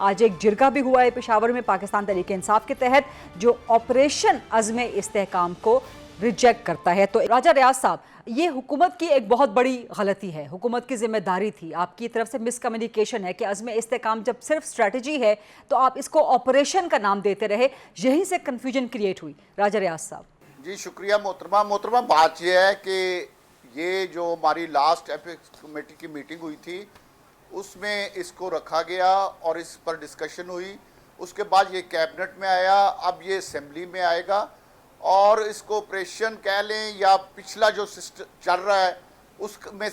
آج ایک جرگہ بھی ہوا ہے پشاور میں پاکستان تحریک انصاف کے تحت جو آپریشن عزم استحکام کو ریجیکٹ کرتا ہے۔ تو راجہ ریاض صاحب، یہ حکومت کی ایک بہت بڑی غلطی ہے، حکومت کی ذمہ داری تھی، آپ کی طرف سے مس کمیونیکیشن ہے کہ عزم استحکام جب صرف اسٹریٹجی ہے تو آپ اس کو آپریشن کا نام دیتے رہے، یہیں سے کنفیوژن کریٹ ہوئی۔ راجہ ریاض صاحب جی شکریہ محترمہ بات یہ ہے کہ یہ جو ہماری لاسٹ ایپکس کمیٹی کی میٹنگ ہوئی تھی اس میں اس کو رکھا گیا اور اس پر ڈسکشن ہوئی، اس کے بعد یہ کیبنٹ میں آیا، اب یہ اسمبلی میں آئے گا اور اس کو آپریشن کہہ لیں یا پچھلا جو سسٹم چل رہا ہے اس میں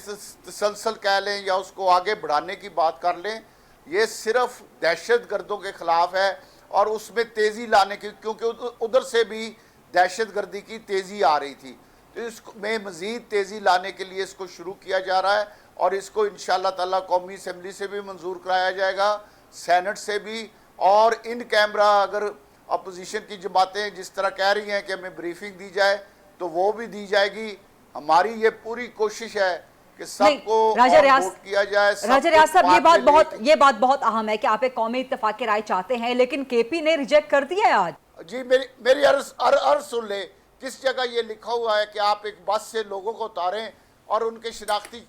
تسلسل کہہ لیں یا اس کو آگے بڑھانے کی بات کر لیں، یہ صرف دہشت گردوں کے خلاف ہے اور اس میں تیزی لانے کی، کیونکہ ادھر سے بھی دہشت گردی کی تیزی آ رہی تھی، تو اس میں مزید تیزی لانے کے لیے اس کو شروع کیا جا رہا ہے اور اس کو انشاءاللہ تعالی قومی اسمبلی سے بھی منظور کرایا جائے گا، سینٹ سے بھی، اور ان کیمرہ اگر اپوزیشن کی جماعتیں جس طرح کہہ رہی ہیں کہ ہمیں بریفنگ دی جائے تو وہ بھی دی جائے گی۔ ہماری یہ پوری کوشش ہے کہ سب کو ووٹ کیا جائے۔ راجہ ریاض صاحب، یہ بات بہت اہم ہے کہ آپ ایک قومی اتفاق کی رائے چاہتے ہیں لیکن کے پی نے ریجیکٹ کر دیا ہے آج۔ جی میری عرض سن لے، کس جگہ یہ لکھا ہوا ہے کہ آپ ایک بس سے لوگوں کو اتاریں اور ان کے شناختی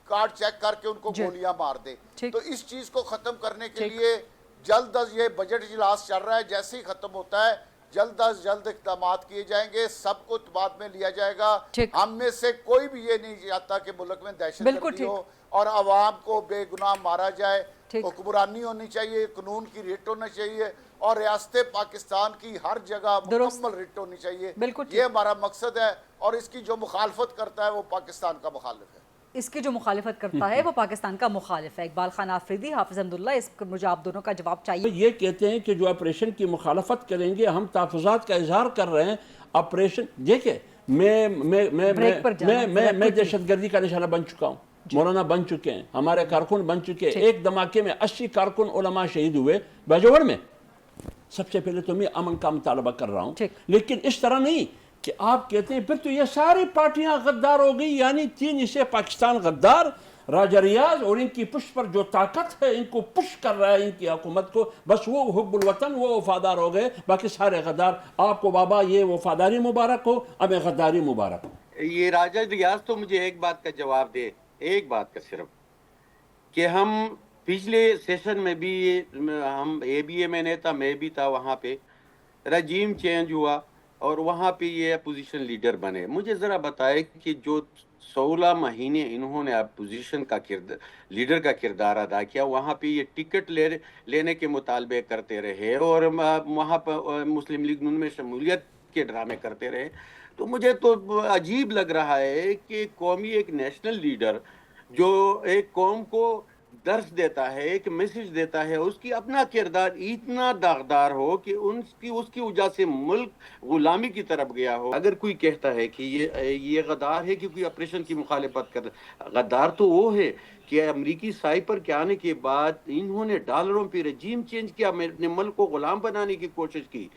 کارڈ چیک کر کے ان کو گولیاں مار دیں؟ تو اس چیز کو ختم کرنے کے لیے جلد از یہ بجٹ اجلاس چل رہا ہے، جیسے ہی ختم ہوتا ہے جلد از جلد اقدامات کیے جائیں گے، سب کو اعتماد میں لیا جائے گا۔ ہم میں سے کوئی بھی یہ نہیں چاہتا کہ ملک میں دہشت گردی ہو اور عوام کو بے گناہ مارا جائے، حکمرانی ہونی چاہیے، قانون کی ریٹ ہونا چاہیے اور ریاست پاکستان کی ہر جگہ مکمل ریٹ ہونی چاہیے، یہ ہمارا مقصد ہے، اور اس کی جو مخالفت کرتا ہے وہ پاکستان کا مخالف ہے۔ اس کی جو مخالفت کرتا ہے وہ پاکستان کا مخالف ہے۔ اقبال خان آفریدی، حافظ حمداللہ، اس پر مجھے آپ دونوں کا جواب چاہیے۔ یہ کہتے ہیں کہ جو آپریشن کی مخالفت کریں گے، ہم تحفظات کا اظہار کر رہے ہیں۔ آپریشن دیکھیں، میں دہشت گردی کا نشانہ بن چکا ہوں، مولانا بن چکے ہیں، ہمارے کارکن بن چکے ہیں۔ ایک دھماکے میں 80 کارکن علماء شہید ہوئے باجوڑ میں۔ سب سے پہلے تو میں امن کا مطالبہ کر رہا ہوں، لیکن اس طرح نہیں کہ آپ کہتے ہیں پھر تو یہ ساری پارٹیاں غدار ہو گئی، یعنی 3 حصے پاکستان غدار۔ راجہ ریاض اور ان کی پشت پر جو طاقت ہے ان کو پش کر رہا ہے، ان کی حکومت کو، بس وہ حب الوطن، وہ وفادار ہو گئے، باقی سارے غدار۔ آپ کو بابا یہ وفاداری مبارک ہو، ہمیں غداری مبارک ہو۔ یہ راجہ ریاض تو مجھے ایک بات کا جواب دے، ایک بات کا صرف، کہ ہم پچھلے سیشن میں بھی ہم اے بی اے میں نے تھا، میں بھی تھا، وہاں پہ رجیم چینج ہوا اور وہاں پہ یہ اپوزیشن لیڈر بنے۔ مجھے ذرا بتائے کہ جو 16 مہینے انہوں نے اپوزیشن کا لیڈر کا کردار ادا کیا، وہاں پہ یہ ٹکٹ لینے کے مطالبے کرتے رہے اور وہاں پہ مسلم لیگ نون میں شمولیت کے ڈرامے کرتے رہے، تو مجھے تو عجیب لگ رہا ہے کہ قومی ایک نیشنل لیڈر جو ایک قوم کو درس دیتا ہے، ایک میسج دیتا ہے، اس کی اپنا کردار اتنا داغدار ہو کہ اس کی وجہ سے ملک غلامی کی طرف گیا ہو۔ اگر کوئی کہتا ہے کہ یہ غدار ہے کہ کوئی آپریشن کی مخالفت کر، غدار تو وہ ہے کہ امریکی سائے پر کے آنے کے بعد انہوں نے ڈالروں پہ رجیم چینج کیا، اپنے ملک کو غلام بنانے کی کوشش کی۔